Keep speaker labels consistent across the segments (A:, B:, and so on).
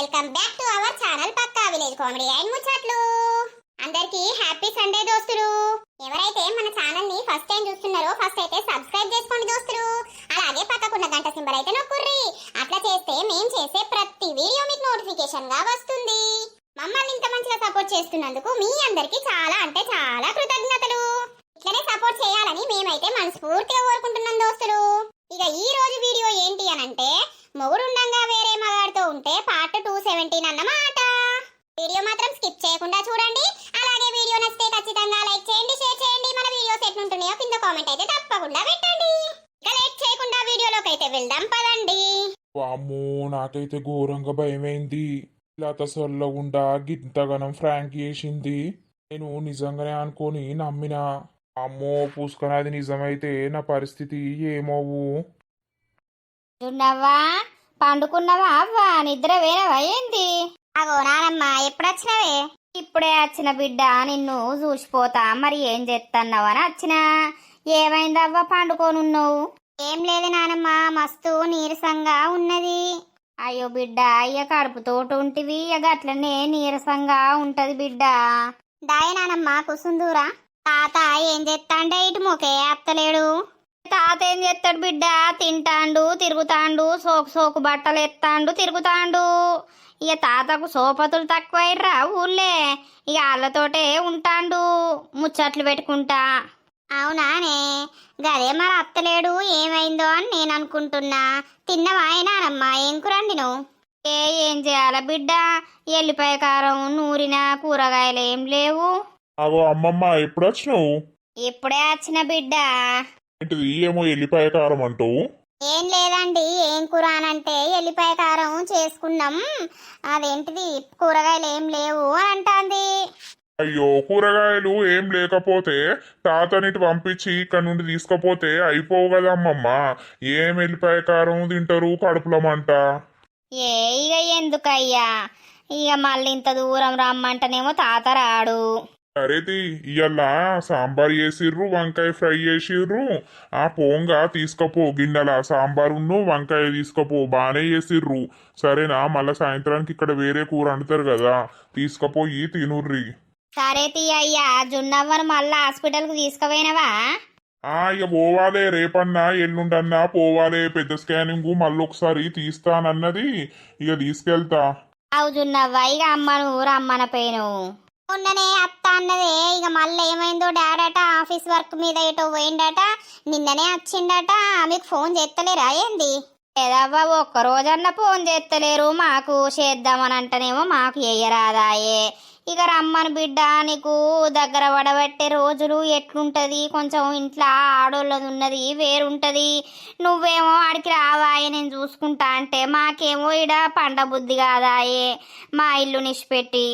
A: Welcome back to our channel పక్కా village comedy and ముచ్చట్లు. అందరికీ హ్యాపీ సండే దోస్తులు. ఎవరైతే మన ఛానల్ ని ఫస్ట్ టైం చూస్తున్నారో ఫస్ట్ అయితే సబ్స్క్రైబ్ చేసుకోండి దోస్తులు. అలాగే పక్కకున్న గంట సింబల్ అయితే నొక్కుర్రి. అట్లా చేస్తే మేం చేసే ప్రతి వీడియో మీకు నోటిఫికేషన్ గా వస్తుంది. మమ్మల్ని ఇంత మంచిగా సపోర్ట్ చేస్తున్నందుకు మీ అందరికీ చాలా అంటే చాలా కృతజ్ఞతలు. ఇట్లనే సపోర్ట్ చేయాలని మేమైతే మనస్ఫూర్తిగా కోరుకుంటున్నాం దోస్తులు. ఇక ఈ రోజు వీడియో ఏంటి అనంటే మొగుడుండంగా వేరే మగాడితో ఉంటే పార్ట్ 217 అన్నమాట. వీడియో మాత్రం స్కిప్ చేయకుండా చూడండి. అలాగే వీడియో నచ్చితే ఖచ్చితంగా లైక్ చేయండి, షేర్ చేయండి. మన వీడియోస్ ఎట్లుంటున్నాయో కింద కామెంట్ అయితే తప్పకుండా పెట్టండి. ఇక లేట్ చేయకుండా వీడియోలోకి అయితే వెళ్దాం పదండి.
B: వామ్మో, నాకైతే ఘోరంగా భయమైంది. లత సొల్లగుండా గింతగనం ఫ్రాంక్ చేసింది. నేను నిజంగానే అనుకోని నమ్మినా. అమ్మో పూసుకనది నిజమైతే నా పరిస్థితి ఏమోవు.
C: చున్నవ్వా, పండుకున్నవా? అవ్వా, నిద్ర వేరవా ఏంది?
A: అగో నానమ్మ, ఎప్పుడొచ్చినవే?
C: ఇప్పుడే వచ్చిన బిడ్డ, నిన్ను చూసిపోతా. మరి ఏం చేస్తున్నావని వచ్చినా. ఏమైందవ్వా పండుకోనున్నావు?
A: ఏం లేదు నానమ్మ, మస్తు నీరసంగా ఉన్నది.
C: అయ్యో బిడ్డ, ఇక కడుపుతోటి ఉంటివి, ఇక అట్లనే నీరసంగా ఉంటది బిడ్డ.
A: దాయ నానమ్మ కుసుందూరా. తాత ఏం చేస్తాండే? ఇటు మొకే అత్తలేడు.
C: తాత ఏం చేస్తాడు బిడ్డ? తింటాండు, తిరుగుతాండు, సోకు సోకు బట్టలు ఎత్తాండు, తిరుగుతాండు. ఇక తాతకు సోపతులు తక్కువైర్రా ఊళ్ళే. ఇక వాళ్ళతోటే ఉంటాండు, ముచ్చట్లు పెట్టుకుంటా.
A: అవునానే, గదే మరి అత్తలేడు, ఏమైందో అని నేను అనుకుంటున్నా. తిన్నవా నానమ్మ? ఏం కూరండి నువ్వు?
C: ఏం చేయాల బిడ్డ? ఎల్లిపాయ కారం నూరిన కూరగాయలు ఏం లేవు.
B: అవో అమ్మమ్మ, ఎప్పుడు వచ్చినావు?
C: ఇప్పుడే వచ్చిన బిడ్డ.
B: ఏంటిది ఏమో ఎల్లిపాయ కారం అంటావు?
A: ఏం లేదండి, ఏం కూర అనంటే ఎల్లిపాయ కారం చేసుకున్నాం. అదేంటిది కూరగాయలు ఏం లేవు అని అంటాంది.
B: అయ్యో, కూరగాయలు ఏం లేకపోతే తాతనిటి పంపించి ఇక్కడ నుండి తీసుకపోతే అయిపోవు కదా అమ్మమ్మ. ఏం ఎల్లిపాయ కారం తింటారు కడుపులో మంట.
C: ఇక ఎందుకయ్యా, ఇక మళ్ళీ ఇంత దూరం రమ్మంటేనేమో తాత రాడు.
B: సరేది, ఇయ్యాల సాంబార్ చేసిర్రు, వంకాయ ఫ్రై చేసిర్రు. ఆ పోంగా తీసుకపో గిన్నెల సాంబారును వంకాయ తీసుకపో. బాగానే చేసిర్రు సరేనా? మళ్ళా సాయంత్రానికి ఇక్కడ వేరే కూర వండుతారు కదా, తీసుకపోయి తినుర్రి.
C: సరే తీయ్యా. జున్నవ్వను మళ్ళా హాస్పిటల్కి తీసుకుపోయినవా?
B: ఇక పోవాలే, రేపన్నా ఎల్లుండన్నా పోవాలే. పెద్ద స్కానింగ్ మళ్ళీ ఒకసారి తీస్తానన్నది, ఇక తీసుకెళ్తా.
C: అవు జున్నవ్వ, ఇక అమ్మను రమ్మన పోయిను.
A: మొన్ననే అత్త అన్నదే. ఇక మళ్ళీ ఏమైందో? డాడట ఆఫీస్ వర్క్ మీద ఎటో పోయిండట, నిన్ననే వచ్చిండట. మీకు ఫోన్ చేస్తలేరా ఏంది?
C: ఏదవ్వ, ఒక్క రోజన్నా ఫోన్ చేస్తలేరు మాకు. చేద్దామని అంటేనేమో మాకు వేయరాదాయే. ఇక రమ్మను బిడ్డ, నీకు దగ్గర పడబట్టే రోజులు ఎట్లుంటది? కొంచెం ఇంట్లో ఆడోళ్ళది ఉన్నది వేరుంటది. నువ్వేమో ఆడికి రావాయే, నేను చూసుకుంటా అంటే మాకేమో ఇడ పండ బుద్ధి కాదాయే మా ఇల్లు నిష్పెట్టి.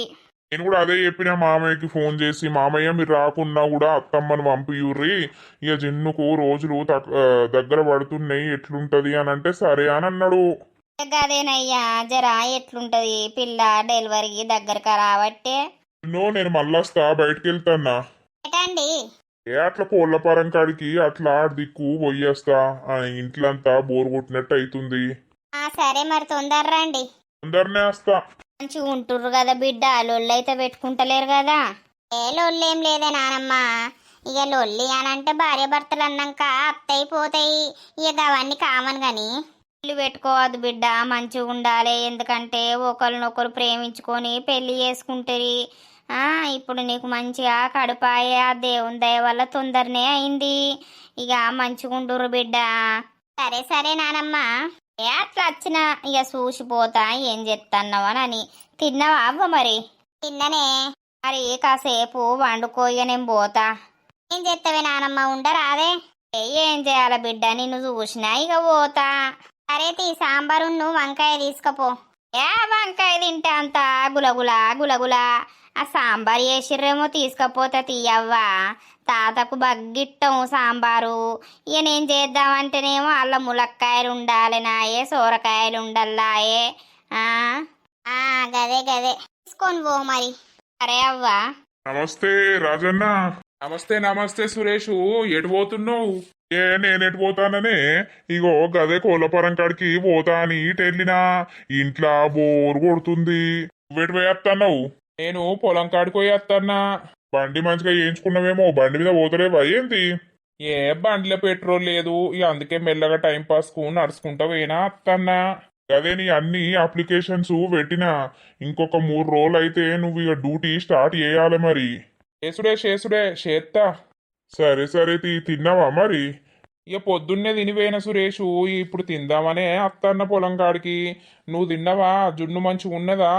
B: నేను కూడా అదే చెప్పిన మామయ్యకి ఫోన్ చేసి, మామయ్య మీరు రాకున్నా కూడా అత్తమ్మను పంపియుర్రి, ఇక జిన్నుకు రోజులు దగ్గర పడుతున్నాయి, ఎట్లుంటది అని అంటే సరే అని అన్నాడు.
C: అదేనయ్యా, జరా ఎట్లుంటది పిల్ల డెలివరీకి దగ్గరగా రాబట్టే.
B: నేను మళ్ళొస్తా, బయటకు వెళ్తాన్నా.
A: ఎటండి?
B: అట్లా కోళ్ళపారం కాడికి అట్లా దిక్కు పోయేస్తా. ఇంట్లంతా బోరు కొట్టినట్టు అవుతుంది.
A: సరే మరి తొందర రండి.
B: తొందరనే వస్తా.
C: మంచిగా ఉంటుర్రు కదా బిడ్డ, లొల్లైతే పెట్టుకుంటలేరు కదా.
A: ఏ లొల్లేం లేదే నానమ్మ. ఇక లొల్లి అనంటే భార్య భర్తలు అన్నాక అత్తయిపోతాయి, ఇక అవన్నీ కామన్ గాని.
C: ఇల్లు పెట్టుకోవద్దు బిడ్డ, మంచిగా ఉండాలి. ఎందుకంటే ఒకరినొకరు ప్రేమించుకొని పెళ్లి చేసుకుంటారు. ఇప్పుడు నీకు మంచిగా కడుపాయ, దేవుని దయ వల్ల తొందరనే అయింది. ఇక మంచిగా ఉంటుర్రు బిడ్డ.
A: సరే సరే నానమ్మ.
C: అట్లా వచ్చిన ఇక చూసిపోతా ఏం చెప్తున్నావా అని. తిన్నావా అవ్వ? మరి
A: తిన్ననే.
C: మరి కాసేపు వండుకోయ, నేను పోతా.
A: ఏం చేస్తావే నానమ్మ, ఉండరాదే?
C: ఏం చేయాల బిడ్డ, నిన్ను చూసినా ఇక పోతా.
A: సరే తీ, సాంబారును వంకాయ తీసుకపో.
C: వంకాయ తింటే అంత గులగులా గులగులా. ఆ సాంబార్ చేసిర్రేమో తీసుకపోతే తీయవ్వా. తాతకు బగ్గిట్టం సాంబారు. ఇక నేను చేద్దామంటేనేమో అల్ల ములక్కాయలు ఉండాలి నాయే, సోరకాయలు ఉండల్లాయే.
A: గదే గదే తీసుకొని పో మరి.
C: సరే అవ్వా.
B: నమస్తే రాజన్న. నమస్తే నమస్తే సురేష్, ఎటు పోతున్నావు? నేనెటు పోతాననే ఇగో గదే కోళ్ళపరం కాడికి పోతా అని ఇటెళ్ళినా ఇంట్లో బోరు కొడుతుంది. నువ్వెటు పోయేస్తున్నావు? నేను పొలం కాడికి పోయేస్తానా. బండి మంచిగా వేయించుకున్నావేమో, బండి మీద పోతలేవా ఏంది? ఏ బండిలో పెట్రోల్ లేదు, ఇక అందుకే మెల్లగా టైం పాస్ కు నడుచుకుంటా పోయినా అత్తన్నా. అదే నీ అన్ని అప్లికేషన్స్ పెట్టినా ఇంకొక 3 రోజులు అయితే నువ్వు ఇక డ్యూటీ స్టార్ట్ చేయాలి మరి. చేసుడే చేత్తా. సరే సరే తిన్నావా మరి? ఇక పొద్దున్నే తినిపోయిన సురేషు, ఇప్పుడు తిందామనే అత్తన్న పొలం కాడికి. నువ్వు తిన్నావా? జున్ను మంచిగా ఉన్నదా?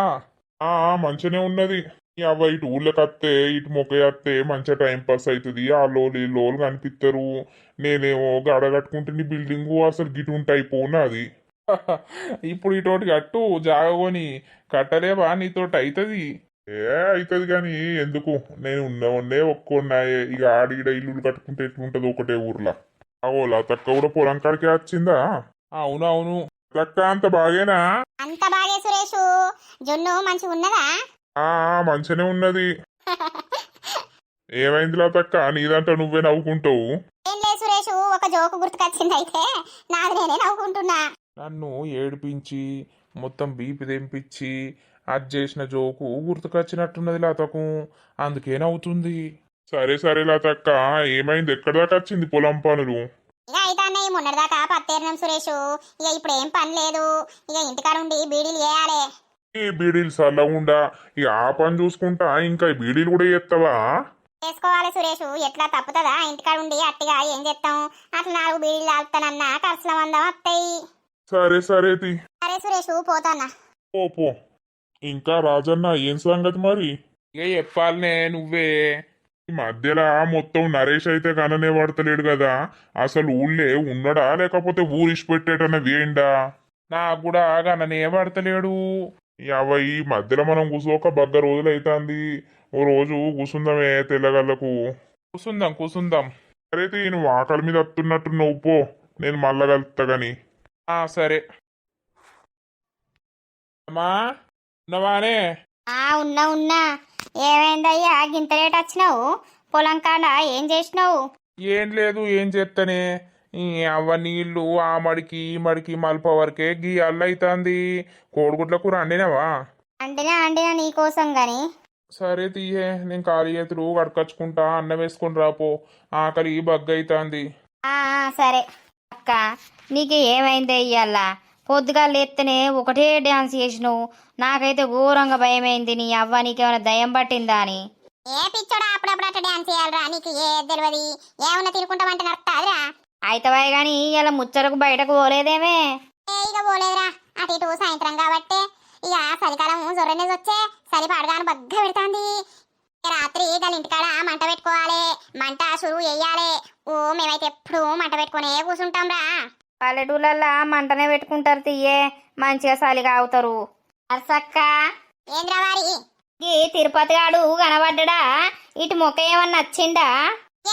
B: మంచిగానే ఉన్నది. అవ్వ ఇటు ఊళ్ళకి వస్తే ఇటు మొక్కయత్తే మంచిగా టైం పాస్ అవుతుంది. ఆ లోలు ఈ లోలు కనిపిస్తారు. నేనేమో గడగట్టుకుంటే నీ బిల్డింగు అసలు గిటు ఉంటాయి పోనాది. ఇప్పుడు ఇటోటి కట్టు జాగకొని కట్టలేవా? నీతోటి అవుతుంది. అవుతుంది కానీ ఎందుకు, నేను ఉన్నవన్నే ఒక్కున్నాయే. ఇక ఆడిడ ఇల్లు కట్టుకుంటే ఎట్లుంటది ఒకటే ఊర్లో. అవోలా తక్క కూడా పొలం కాడికే వచ్చిందా? అవునవును. తక్క అంత బాగేనా?
A: అంత బాగే సురేషు. జున్ను మంచిగా ఉన్నదా?
B: మంచిగానే ఉన్నది. ఏమైందిలా తక్క, నీదంతా నువ్వే నవ్వుకుంటావు?
A: ఏం లేదు సురేషు, ఒక జోకు గుర్తుకొచ్చింది, అయితే నాది నేనే నవ్వుకుంటున్నా.
B: నన్ను ఏడిపించి మొత్తం బీపి తెంపించి అది చేసిన జోకు గుర్తుకొచ్చినట్టున్నది లతకు, అందుకే నవ్వుతుంది. సరే సరే లతక్క, ఏమైంది? ఎక్కడ దాకా వచ్చింది పొలం పనులు?
A: ఇక అయితే అన్నయ్య మొన్నటిదాకా పత్తేరినాం సురేషు. ఇక ఇప్పుడు ఏం పని లేదు, ఇక ఇంటికాడుండి బీడీలు చేయాలి.
B: ఈ బీడీలు సల్లగుండా ఇక ఆ పని చూసుకుంటా ఇంకా ఈ బీడీలు కూడా చేస్తావా?
A: చేసుకోవాలి సురేషు, ఎట్లా తప్పుతుందా? ఇంటికాడుండి అట్టిగా ఏం చేస్తాం? అట్లా 4 బీడీలు తాగుతానన్నా ఖర్చుల మందం వస్తాయి.
B: సరే సరే
A: సరే సురేషు, పోతానా.
B: పో. ఇంకా రాజన్న ఏం సంగతి మరి? ఇక చెప్పాలనే నువ్వే. ఈ మధ్యలో మొత్తం నరేష్ అయితే కననే పడతలేడు కదా, అసలు ఊళ్ళే ఉన్నాడా లేకపోతే ఊరిసి పెట్టేటన్నా వేయండా? నాకు కూడా కననే పడతలేడు. ఈ మధ్యలో మనం కూసోక బగ్గ రోజులు అవుతుంది. ఓ రోజు కూసుందామే తెల్లగల్లకు. కూసుందాం. సరే నువ్వు ఆకలి మీద వస్తున్నట్టు నువ్వు పో, నేను మళ్ళా కలుపుతా గాని. సరే అమ్మా, ఉన్నవానే?
C: ఉన్నా. ఏమైందయ్యా గింత లేట్ వచ్చినావు? పొలం కాడ ఏం చేసినావు?
B: ఏం లేదు, ఏం చేస్తానే. అవ్వ నీళ్ళు ఆ మడికి ఈ మడికి మల్ప వరకే గీ అల్లైతాంది. కోడిగుడ్ల కూర అండినవా?
C: అండినా నీకోసం గాని.
B: సరే తీయే, నేను ఖాళీ చేతులు కడకచ్చుకుంటా, అన్నం వేసుకొని రాపో, ఆకలి బగ్గైతాంది.
C: సరే అక్క, నీకు ఏమైంది ఇయ్యాల? పొద్దుగా లేత్తనే ఒకటే డాన్స్ చేసినావు. నాకైతే ఘోరంగా భయమైంది. నీ అవ్వ నీకేమైనా దయ్యం పట్టిందా అని.
A: ఏ పిచ్చోడా అప్పుడప్పుడు అట్లా డాన్స్ చేయాలరా? నీకు ఏ తెలియదు, ఏమన్నా తిరుకుంటామంటే నడుస్తాదిరా.
C: అయితవే గాని ఇలా ముచ్చరకు బయటకు పోలేదేమే?
A: ఇక పోలేదురా, అటు ఇటు సాయంత్రం కాబట్టి. ఇక చలికాలం జొర్రనేది వచ్చే చలి పాడగాను బగ్గా పెడుతుంది. రాత్రి వాళ్ళ ఇంటికాడ మంట పెట్టుకోవాలి, మంట సురువు వేయాలి. మేమైతే ఎప్పుడు మంట పెట్టుకునే కూర్చుంటాం రా.
C: పల్లెటూళ్ళల్లా మంటనే పెట్టుకుంటారు తీయే, మంచిగా చలి కాగుతారు. అర్సక్క,
A: ఏంద్రా వారి?
C: ఈ తిరుపతి గాడు కనబడ్డా? ఇటు మొక్క ఏమన్నా వచ్చిండా?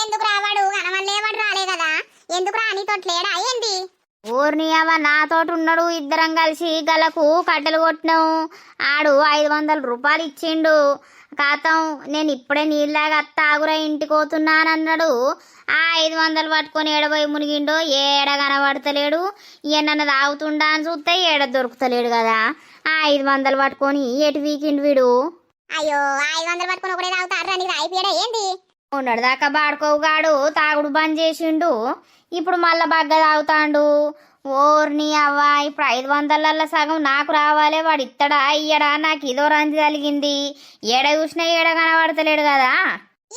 A: ఎందుకు రావాడు? కనవల్లేవాడు రాలే కదా. ఎందుకు రా? నీతోటి లేడా ఏంది?
C: ఊరిని అవ నాతోటి ఉన్నాడు. ఇద్దరం కలిసి గలకు కట్టెలు కొట్టినాం. ఆడు 500 రూపాయలు ఇచ్చిండు. కాతం నేను ఇప్పుడే నీళ్ళగా తాగురా ఇంటికి పోతున్నానన్నాడు. ఆ 500 పట్టుకొని ఏడబోయి మునిగిండో ఏడ కనబడతలేడు. నన్ను తాగుతుండా అని చూస్తే ఏడ దొరుకుతలేడు కదా. ఆ 500 పట్టుకొని ఎటు వీకిండు వీడు.
A: అయ్యో, 500 పట్టుకొని ఒకటే తాగుతారా? నీకు అయిపోయాడా ఏంది?
C: ఉన్నదాకా బాడుకోగాడు తాగుడు బంద్ చేసిండు. ఇప్పుడు మళ్ళా బగ్గ తాగుతాండు. ఓర్ని అవ్వ, ఇప్పుడు 500ల సగం నాకు రావాలి. వాడు ఇత్తడా ఇయ్యడా? నాకు ఇదో రంది కలిగింది. ఏడ చూసినా ఏడ కనబడతలేడు కదా.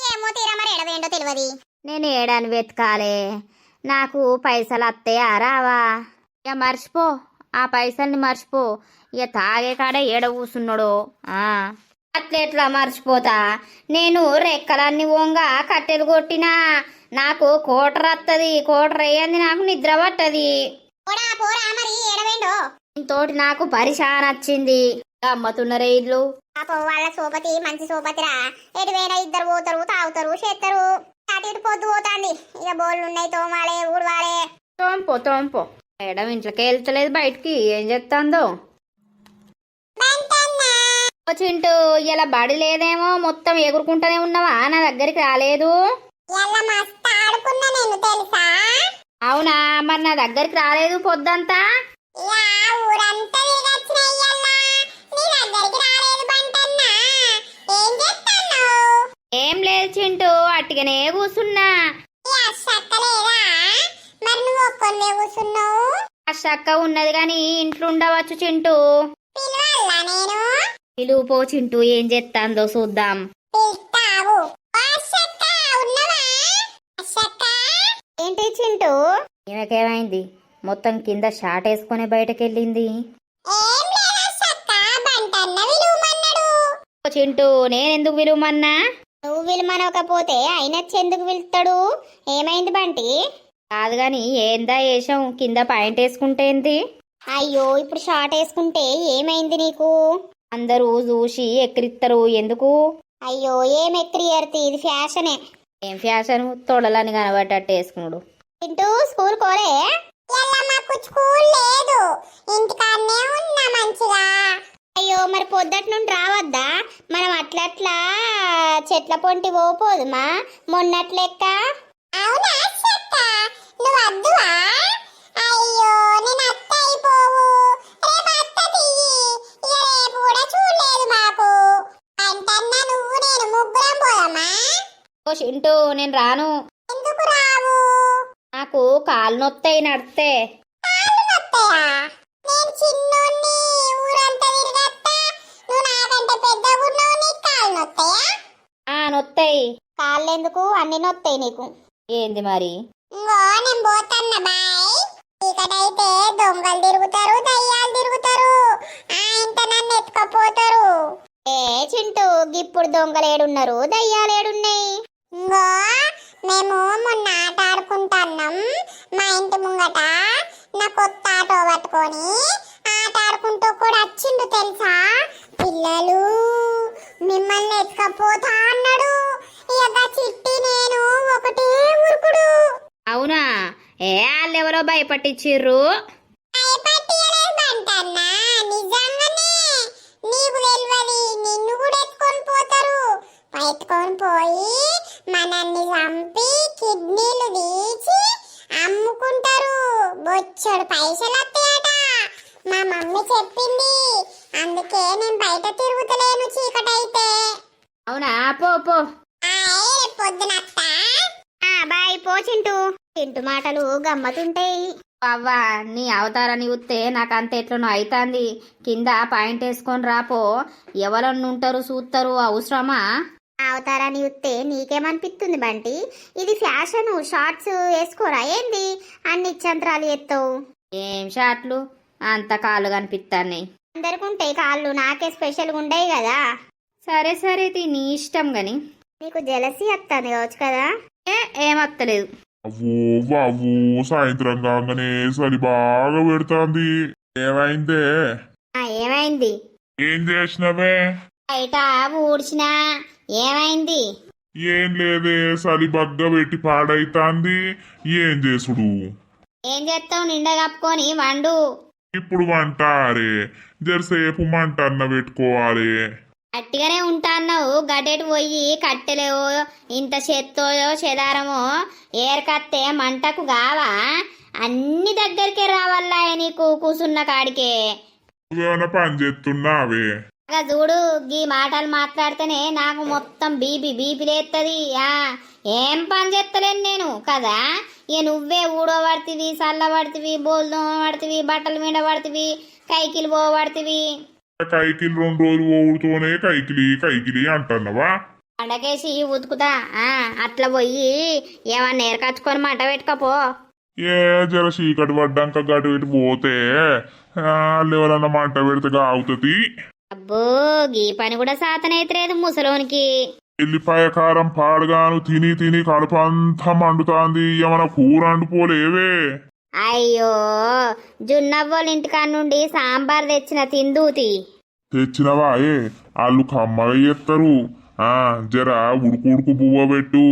A: ఏమో తీరా, మరి ఎడవేండో తెలియదు.
C: నేను ఏడని వెతకాలే. నాకు పైసలు వస్తాయా రావా? ఇక మర్చిపో, ఆ పైసల్ని మర్చిపో. ఇక తాగే కాడ ఏడ కూసున్నాడో. అట్లెట్లా మర్చిపోతా? నేను రెక్కలన్నీ ఓంగా కట్టెలు కొట్టినా నాకు కోటర్ వస్తుంది. కోటర్ అయ్యింది, నాకు నిద్ర పట్టది. తోటి నాకు పరిశాన్ వచ్చింది. అమ్మతున్నారే ఇల్లు.
A: వాళ్ళ సోపతి మంచి సోపతిరా. ఎటువైనా ఇద్దరు పోతారు, తాగుతారు, చేస్తారు. అటు ఇటు పొద్దు పోతాంది. ఇక బోళ్ళు ఉన్నాయి, తోమాలే, ఊడవాలే.
C: తోంపో మేడం ఇంట్లోకి వెళ్తలేదు, బయటికి ఏం చెప్తాందో. చింటూ, ఇలా బడి లేదేమో, మొత్తం ఎగురుకుంటూనే ఉన్నావా? నా దగ్గరికి రాలేదు.
A: ఇయాల మస్తు ఆడుకున్నా నేను తెలుసా.
C: అవునా, మరి నా దగ్గరికి రాలేదు పొద్దంతా.
A: యా ఊరంతా తిరగొచ్చిన ఇయాల నీ దగ్గరికి రాలేదు బంటన్నా. ఏం చేస్తున్నావు?
C: ఏం లేదు చింటూ, అట్టిగానే కూసున్నా.
A: ఈ అక్క లేదా? మరి నువ్వు ఒక్కనే కూర్చున్నావు?
C: ఆ చక్క ఉన్నది గాని ఇంట్లో ఉండవచ్చు చింటూ.
A: పిలవాలా నేను?
C: పిలువు పో చింటూ, ఏం చేస్తాందో చూద్దాం.
A: పిలుస్తావు. అక్క ఉన్నవా? అక్క
C: ఏంటి చింటూ? ఈమెకేమైంది? మొత్తం కింద షాట్ వేసుకుని బయటకెళ్ళింది.
A: ఏం లేదు అక్క, బంటన్న విలువమన్నాడు.
C: ఓ చింటూ, నేనెందుకు విలువమన్నా?
A: నువ్వు విలువమనకపోతే ఆయనచ్చి ఎందుకు పిలుస్తాడు? ఏమైంది బంటి?
C: కాదు గాని ఏందా వేషం, కింద పాయింట్ వేసుకుంటేంది?
A: అయ్యో ఇప్పుడు షార్ట్ వేసుకుంటే ఏమైంది నీకు?
C: అందరూ చూసి ఎక్కిరిస్తారు ఎందుకు?
A: అయ్యో ఏం ఎక్కిరియర్తి, ఇది ఫ్యాషనే.
C: ఏం ఫ్యాషన్, తొడలని కనబడ్డట్టు వేసుకున్నాడు.
A: ఇంటూ స్కూల్ కోలే? మాకు స్కూల్ లేదు, ఇంటికాడనే ఉన్నా మంచిగా. అయ్యో మరి పొద్దటి నుండి రావద్దా? మనం అట్లట్లా చెట్ల పొంటి పోపోదుమా మొన్నట్లెక్క? అవునా చెక్క, నువ్వు అద్దువా? అయ్యో నేను అత్త అయిపోవు, రేపు అత్త తీయి. ఇక రేపు కూడా చూడలేదు మాకు. అంటన్నా నువ్వు నేను ముగ్గురం పోదమ్మా.
C: ఓ చింటూ, నేను రాను.
A: ఎందుకు రావు?
C: నాకు కాలు నొత్తాయి నడితే.
A: కాళ్ళు నొత్తాయా? నేను చిన్నోన్ని, ఊరంతా తిరగత్తా. నువ్వు నాకంటే పెద్దగా ఉన్నావు, నీకు కాళ్ళు నొత్తాయా?
C: నొత్తాయి.
A: కాళ్ళు ఎందుకు, అన్ని నొత్తాయి నీకు.
C: ఏంది మరి?
A: ఇంగో నేను పోతన్నా బాయ్. ఇక్కడైతే దొంగలు తిరుగుతారు, దయ్యాలు తిరుగుతారు. ఇంత నన్ను ఎత్తుకపోతారు. ఏ చింటూ, గిప్పుడు దొంగలేడున్నారు, దయ్యాలేడున్నాయి? ఇంగో మేము మొన్న ఆట ఆడుకుంటున్నాం మా ఇంటి ముంగట. నా కొత్త ఆటో పట్టుకొని ఆట ఆడుకుంటూ కూడా వచ్చిండు తెలుసా. పిల్లలు మిమ్మల్ని ఎత్తుకపోతా అన్నాడు. ఇక చిట్టి నేను ఒకటే ఉరుకుడు.
C: అవునా? వాళ్ళెవరో భయపట్టించిర్రు.
A: భయపట్టియలేదు బంటన్నా, నిజంగానే. నీకు తెలియదు, నిన్ను కూడా ఎత్తుకొని పోతారు. ఎత్తుకొని పోయి మనల్ని చంపి కిడ్నీలు తీసి అమ్ముకుంటారు. బొచ్చడు పైసలు వస్తాయట, మా మమ్మీ చెప్పింది. అందుకే నేను బయట తిరుగుతలేను చీకటైతే.
C: అవునా? పో పో.
A: పొద్దున బాయ్ పో చింటూ. చింటూ మాటలు గమ్మతుంటాయి.
C: అవ్వా, నీ అవతారాన్ని చూస్తే నాకు అంత ఎట్లనో అవుతుంది. కింద పాయింట్ వేసుకొని రాపో, ఎవరన్నా ఉంటారు చూస్తారు, అవసరమా?
A: అవతారాన్ని చూస్తే నీకేమనిపిస్తుంది బంటి? ఇది ఫ్యాషన్, షార్ట్స్ వేసుకోరా ఏంది? అన్ని ఇచ్చంత్రాలు ఎత్తావు.
C: ఏం షాట్లు, అంత కాళ్ళు కనిపిస్తాయి.
A: అందరికి ఉంటాయి కాళ్ళు, నాకే స్పెషల్గా ఉండయి కదా.
C: సరే సరే, నీ ఇష్టం గాని.
A: నీకు జలసి వస్తుంది కావచ్చు కదా.
C: ఏమత్తలేదు.
B: అవ్వో బాబు, సాయంత్రం కాగానే చలి బాగా పెడుతుంది. ఏమైందే?
A: ఏమైంది?
B: ఏం చేసినవే?
A: బయట ఊడ్చినా. ఏమైంది?
B: ఏం లేదే, చలి బగ్గ పెట్టి పాడైతాంది. ఏం చేసుడు?
A: ఏం చేస్తావు? నిండా కప్పుకొని వండు.
B: ఇప్పుడు వంట అరే, జరసేపు మంట అన్న పెట్టుకోవాలి.
A: గట్టిగానే ఉంటా అన్నావు, గడ్డెటు పోయి కట్టెలేవో ఇంత చెత్తోయో చెదారమో ఏరకత్తే మంటకు కావా? అన్ని దగ్గరికే రావాలా నీకు కూసున్న కాడికే.
B: నువ్వేమైనా పని చేస్తున్నావే?
A: చూడు, గీ మాటలు మాట్లాడితేనే నాకు మొత్తం బీపీ లేస్తుంది. ఏం పని చేస్తలేను నేను కదా. ఇక నువ్వే ఊడో పడుతుంది, చల్ల పడుతుంది, బోల్దో పడుతుంది, బట్టలు మీద పడుతుంది, కైకిలు పోబడుతుంది.
B: కైకిలి 2 రోజులు ఓడుతూనే కైకిలి అంటున్నావా?
A: పండకేసి ఉతుకుతా. అట్లా పోయి ఏమన్నా ఏరకచ్చుకొని మంట పెట్టుకపో.
B: ఏ జర చీకటి పడ్డాక గటు ఇటు పోతే ఎవరన్నా మంట పెడితే అవుతుంది.
A: అబ్బో, గీ పని కూడా సాతనైతలేదు ముసలోనికి.
B: ఎల్లిపాయ కారం పాడుగాను తిని తిని కడుపంతా మండుతాంది. ఏమన్నా కూర అండుకోలేవే?
A: అయ్యో, జున్నవ్వోళ్ళ ఇంటికాడ నుండి సాంబార్ తెచ్చిన తిందూతి.
B: తెచ్చినవా? వాళ్ళు కమ్మగా చేస్తారు. జర ఉడుకు బువ్వ పెట్టు.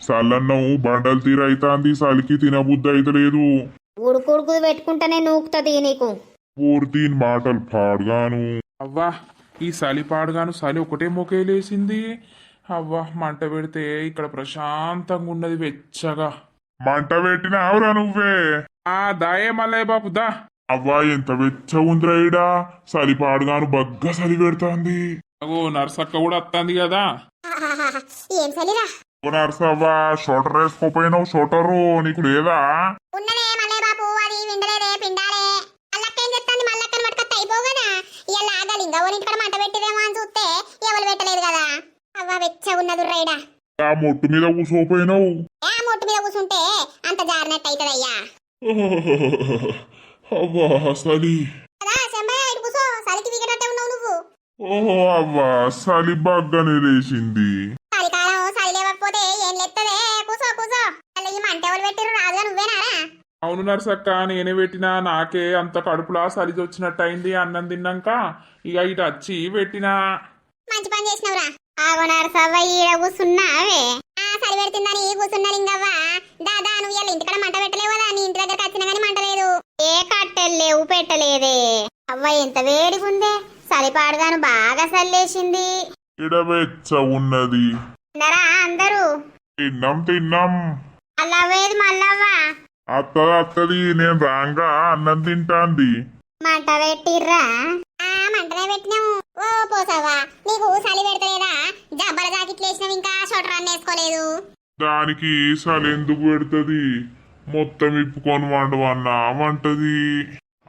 B: సల్లన్నం బండలు తీరైతాంది, చలికి తినబుద్ధి అయితలేదు.
A: ఉడుకుడుకు పెట్టుకుంటేనే నూకుతుంది నీకు.
B: దీని మాటలు పాడుగాను.
D: అవ్వా, ఈ చలి పాడుగాను చలి ఒకటే మొకేలేసింది. అవ్వా మంట పెడితే ఇక్కడ ప్రశాంతంగా ఉన్నది వెచ్చగా.
B: మంట పెట్టినావురా నువ్వే.
D: దాయే మల్లయ్య బాబు దా.
B: అవ్వా ఎంత వెచ్చ ఉందిరా ఈడ. సలిపాడుగాను బగ్గా సలి పెడుతుంది.
D: అగో నర్సక్క కూడా వస్తుంది కదా.
A: ఏం చలిరా
B: నర్సవ్వా షోటర్ వేసుకోపోయినావు. షోటరు నీకు లేదా?
A: ఉన్నదే మల్లయ్య బాపు అది విండలేదే పిండాలే. మల్లక్కేం చెప్తాంది? మల్లక్కని పట్టుకొత్త అయిపోగదా ఇవాళ ఆగాలి. ఇంకా ఓ ఇంటికాడ మంట పెట్టిదేమో అని చూస్తే ఎవరు పెట్టలేదు కదా. అవ్వ వెచ్చగా ఉన్నది రైడా.
B: ఆ మొట్టు మీద కూసోపోయినావు.
A: ఏ మొట్టు మీద కూర్చుంటే అంత జారినట్టు అవుతుందయ్యా.
B: అవ్వా సలి.
A: కదా శంభయ్య ఇటు కూసో. చలికి వీగటట్టే ఉన్నావు నువ్వు.
B: ఓహో అవ్వా సలి బాగానే లేచింది.
A: చలికాలం చలి లేవకపోతే ఏం లెత్తదే. కూసో కూసో. అలా ఈ మంట ఎవరు పెట్టిరు? రాజుగా నువ్వేనారా?
D: అవును నర్సక్క నేనే పెట్టినా. నాకే అంత కడుపులా సలిది వచ్చినట్టు అయింది అన్నం తిన్నాక. ఇక ఇటు వచ్చి పెట్టినా.
A: మంచి పని చేసినవురా. ఆగోనారు సవ్వ ఈడ కూసున్నావే. చలి పెడుతుందని కూసున్నా లింగవ్వ. దాదా నువ్వు ఇవాళ ఇంటికాడ మంట పెట్టలేవు కదా. నీ ఇంటి దగ్గరకు వచ్చినా గానీ మంట లేదు. ఏ కట్టెలు లేవు పెట్టలేదే. అవ్వ ఎంత వేడిగుందే. చలిపాడుగాను బాగా చల్లేసింది.
B: ఇడ వెచ్చ ఉన్నది.
A: తిన్నరా అందరూ?
B: తిన్నాం.
A: అల్లవ్వేది మల్లవ్వ.
B: అత్తది నేను రాంగా అన్నం తింటాంది.
A: మంట పెట్టిర్రా? మంటనే పెట్టినాము. ఓ పోసావా నీకు చలి పెడతలేదా? జబ్బల జాకెట్లు వేసినావు ఇంకా షోటర్ వేసుకోలేదు.
B: దానికి సలి ఎందుకు పెడుతుంది? మొత్తం ఇప్పుకొని వండవన్నా వంటది.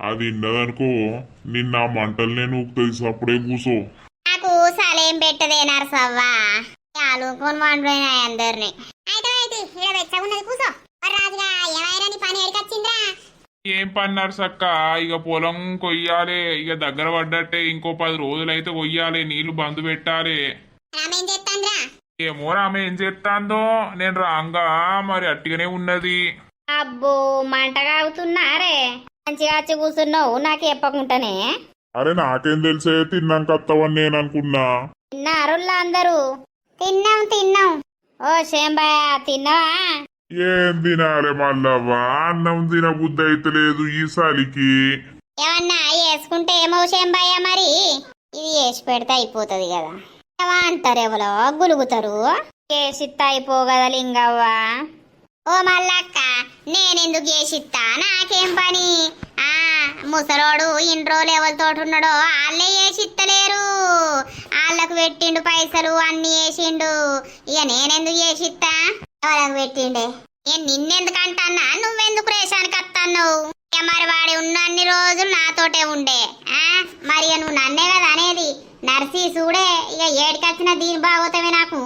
B: అది ఇన్నదనుకో నిన్న మంటలు నేను ఊపుతుంది. అప్పుడే కూసో.
A: నాకు సలేం పెట్టదే నరసవ్వా. ఆలుకొని వండుపోయినా అందరిని. అయితే ఇక్కడ వెచ్చగా ఉన్నది కూసో. రాజుగా ఏమైనా నీ పని ఎడికొచ్చిందిరా?
D: ఏం పని నర్సక్క? ఇక పొలం కొయ్యాలి. ఇక దగ్గర పడ్డట్టే. ఇంకో 10 రోజులైతే కొయ్యాలి. నీళ్లు బంద్ పెట్టాలి.
A: రామేం చేస్తాంద్రా?
D: ఏమో ఆమె ఏం చేస్తాందో. నేను రాంగా మరి అట్టిగానే ఉన్నది.
C: అబ్బో మంట కాగుతున్నారే. మంచిగా వచ్చి కూర్చున్నావు నాకు చెప్పకుండానే.
B: అరే నాకేం తెలిసే తిన్నాక అత్తవని నేను అనుకున్నా.
C: తిన్నారుల్లా అందరూ?
A: తిన్నాం.
C: ఓ శంభయ్య తిన్నావా?
B: ఏం తినాలి మళ్ళవ్వా? అన్నం తినబుద్ధి అయితే లేదు ఈ సలికి.
A: ఏమన్నా వేసుకుంటే ఏమో శంభయ్య మరి. ఇది వేసి పెడితే అయిపోతుంది కదా. ఏమో అంటారు ఎవరో గులుగుతారు.
C: చేసిత్తా అయిపోగదా లింగవ్వ.
A: ఓ మల్లక్క నేనెందుకు చేసిత్తా? నాకేం పని? ముసలోడు ఇన్ని రోజులు ఎవరితోటి ఉన్నాడో వాళ్ళే చేసిత్తలేరు. వాళ్ళకు పెట్టిండు పైసలు అన్ని వేసిండు. ఇక నేనెందుకు చేసిత్తా? ఎవరికి పెట్టిండే? నేను నిన్నెందుకు అంటాన్నా? నువ్వెందుకు రేషానికి వస్తాను? మరి వాడి ఉన్న అన్ని రోజులు నాతోటే ఉండే. మరి నువ్వు నన్నే కదా అనేది. నర్సీ చూడే ఇక ఏడికొచ్చిన దీని బాగోతామే నాకు.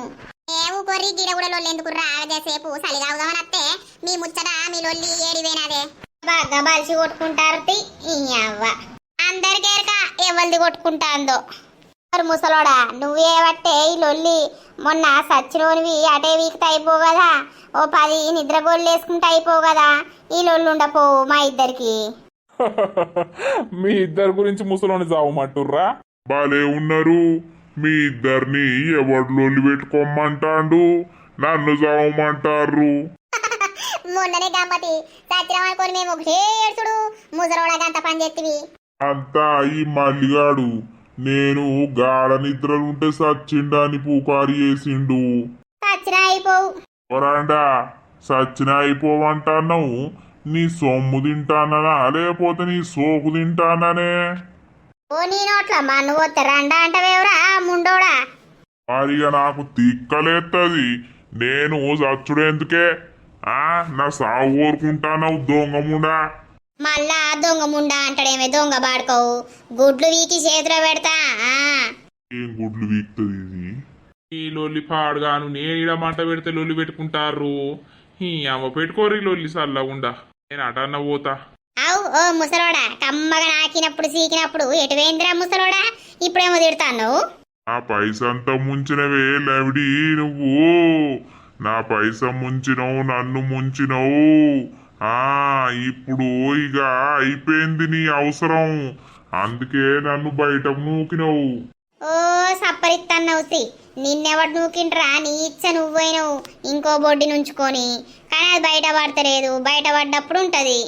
A: ఏవు కొర్రి గిడ కూడా లొల్లి ఎందుకు రాగసేపు చలిగావుదామని వస్తే మీ ముచ్చట మీ లొల్లి ఏడివేనాదే. బాగా బలిసి కొట్టుకుంటారు. అవ్వ అందరికేరక ఎవరిది కొట్టుకుంటాందో. మరి ముసలోడా నువ్వేవట్టే ఈ లొల్లి? మొన్న సచ్చినోనివి అటే వీక్త అయిపోవు కదా. ఓ 10 నిద్రగోళ్ళు వేసుకుంటే అయిపోవు కదా. ఈ లొల్లు ఉండపోవు మా ఇద్దరికి.
D: మీ ఇద్దరి గురించి ముసలోని చావమంటుర్రా?
B: బాలే ఉన్నారు. మీ ఇద్దరిని ఎవడు లొల్లి పెట్టుకోమంటాండు? నన్ను చావమంటారు.
A: మొన్ననే గమ్మతి సత్యం అనుకోని మేము ఒకటే ఏడ్చుడు. ముసలోడగంత పని చేతివి.
B: అంతా ఈ మల్లిగాడు. నేను గాఢ నిద్రలుంటే సచ్చిండని పుకారు చేసిండు.
A: సచ్చినా అయిపోవు.
B: వరాండా సచ్చిన అయిపోవంటావు. నీ సొమ్ము తింటాననా లేకపోతే నీ సోకు తింటాననే?
A: ఓ నీ నోట్ల మన్ను పోతే రండా అంటవేవరా ముండోడా?
B: మరిగా నాకు తిక్కలేత్తది. నేను చచ్చుడెందుకే? నా సాగు కోరుకుంటానవు దొంగముండా.
A: మళ్ళా దొంగ ముండా అంటాడేమే దొంగ బాడుకోవు. గుడ్లు వీకి చేతిలో పెడతా.
B: ఏం గుడ్లు వీక్తది ఇది?
D: ఈ లొల్లి పాడుగాను. నేను ఈడ మంట పెడితే లొల్లి పెట్టుకుంటారు. ఈ అమ్మ పెట్టుకోరు లొల్లి సల్లగుండా. నేను అటన్న పోతా.
A: అవు ఓ ముసలోడా కమ్మగా నాకినప్పుడు సీకినప్పుడు ఎటువేంద్రా ముసలోడా? ఇప్పుడేమో తిడతాను.
B: నా పైసంతా ముంచినవే లవిడి నువ్వు. నా పైస ముంచినవు, నన్ను ముంచినవు. ఇప్పుడు ఇక అయిపోయింది నీ అవసరం. అందుకే నన్ను బయటకు నూకినవు.
A: ఓ సప్పరిత్తన్నవుసి నిన్నెవడు నూకిండ్రా? నీ ఇచ్చ నువ్వైనవు ఇంకో బొడ్డి నుంచుకొని. కానీ అది బయట పడతలేదు. బయట పడ్డప్పుడు ఉంటది.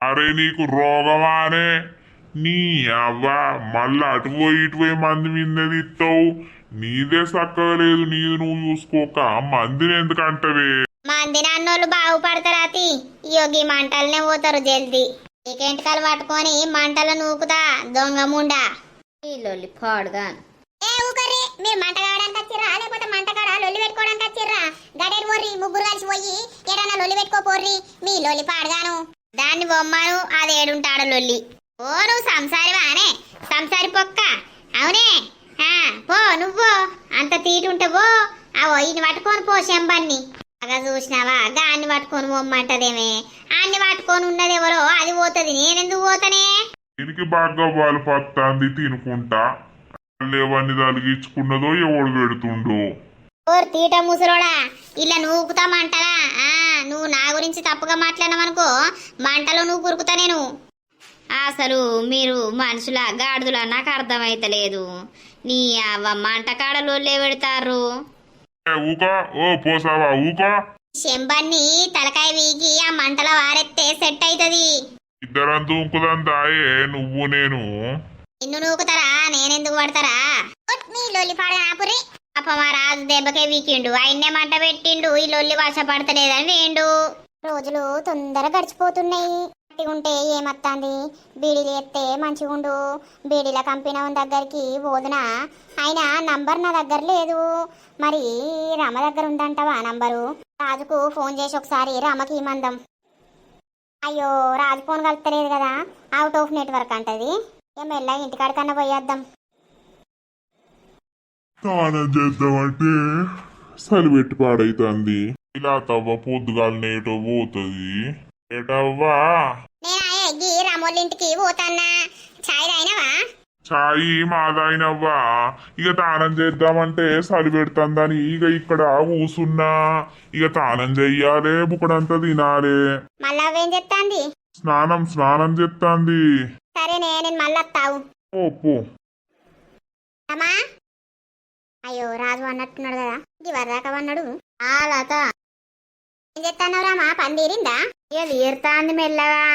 B: అరే నీకు రోగమానే? నీ అవ్వ మళ్ళా అటు పోయి ఇటు పోయి మంది మీద ఇస్తావు. నీదే చక్కగా లేదు, నీది నువ్వు చూసుకోక మందిని ఎందుకంటవే?
A: మంది నాన్నోళ్ళు బాగుపడతారాతి యోగి మంటలనే పోతారు జల్దీ. ఇంకెంటకాలు పట్టుకొని మంటలు నూకుతా దొంగ ముండా.
C: ఈ లొల్లి పాడుగాను.
A: ఏ ఊకర్రి, మీరు మంట కావడానికి వచ్చిర్రా లేకపోతే మంట కాడ లొల్లి పెట్టుకోవడానికి వచ్చిర్రా? గడేరు పోర్రి, ముగ్గురు కలిసి పోయి ఏడన్నా లొల్లి పెట్టుకోపోర్రి. మీ లొల్లి పాడగాను దాన్ని బొమ్మను అది ఏడుంటాడు లొల్లి. ఓ నువ్వు సంసారివానే, సంసారి పొక్క అవునే. పో నువ్వు అంత తీటుంటే పో. అవో ఇన్ని పట్టుకొని పో శంబన్ని. బాగా చూసినావా గాన్ని పట్టుకొని పొమ్మంటదేమే. అన్ని పట్టుకొని ఉన్నది ఎవరో అది పోతుంది, నేనెందుకు పోతానే?
B: దీనికి బాగా వాళ్ళు పత్తాంది తినుకుంటా. లేవన్నీ తలిగించుకున్నదో ఎవడు పెడుతుండో.
A: ఓర్ తీట ముసలోడా, ఇలా నూకుతామంటరా? నువ్వు నా గురించి తప్పుగా మాట్లాడినావనుకో మంటలో నువ్వు కురుకుతా నేను.
C: అసలు మీరు మనుషుల గాడిదలా నాకు అర్థమైతలేదు. నీ అవ్వ మంట కాడ లొల్లే పెడతారు.
B: ఊకో, ఓ పోసావా ఊకో.
A: శంబన్ని తలకాయ వీగి ఆ మంటలో వారెత్తే సెట్ అవుతుంది.
B: ఇద్దరం దూకుదాం దాయే నువ్వు నేను.
A: నిన్ను నూకుతారా నేనెందుకు పడతారా? మీ లొల్లి పాడ ఆపురి. పాప మా రాజు దెబ్బకే వీకిండు, ఆయన్నే మంట పెట్టిండు. ఈ లొల్లి వర్ష పడతలేదని వేండు. రోజులు తొందరగా గడిచిపోతున్నాయి. ఉంటే ఏమత్తాంది, బీడీలు ఎత్తే మంచిగుండు. బీడీల కంపెనీ దగ్గరికి పోదునా, అయినా నంబర్ నా దగ్గర లేదు. మరి రమ దగ్గర ఉందంటావా నంబరు? రాజుకు ఫోన్ చేసి ఒకసారి రమకి ఇమ్మందాం. అయ్యో రాజు ఫోన్ కలుపుతలేదు కదా, అవుట్ ఆఫ్ నెట్వర్క్ అంటది. మెల్ల ఇంటికాడికన్నా పోయేద్దాం.
B: స్నానం చేద్దామంటే సలిపెట్టి పాడైతుంది. ఇలా తవ్వ పొద్దుగాల నేటో పోతుంది. ఏటవ్వా
A: నేను రామోళ్ళింటికి పోతాన్నా. చాయ్ తాగినవా?
B: చాయి మాదాయినవ్వా. ఇక తానం చేద్దామంటే సలి పెడుతుందని ఇక ఇక్కడ కూసున్నా. ఇక తానం చెయ్యాలే, బుక్కడంతా తినాలే.
A: మళ్ళా అవేం చెప్తాంది?
B: స్నానం చేస్తాంది.
A: సరేనే, నేను మళ్ళా తావు.
B: ఓపో
A: అమ్మా. అయ్యో రాజు అన్నట్టున్నాడు కదా, ఇది వరదాకా అన్నాడు.
C: ఆ లత,
A: ఏం చెప్తాన్నావు రామా? పని తీరిందా?
C: ఇక తీరుతాంది మెల్లగా.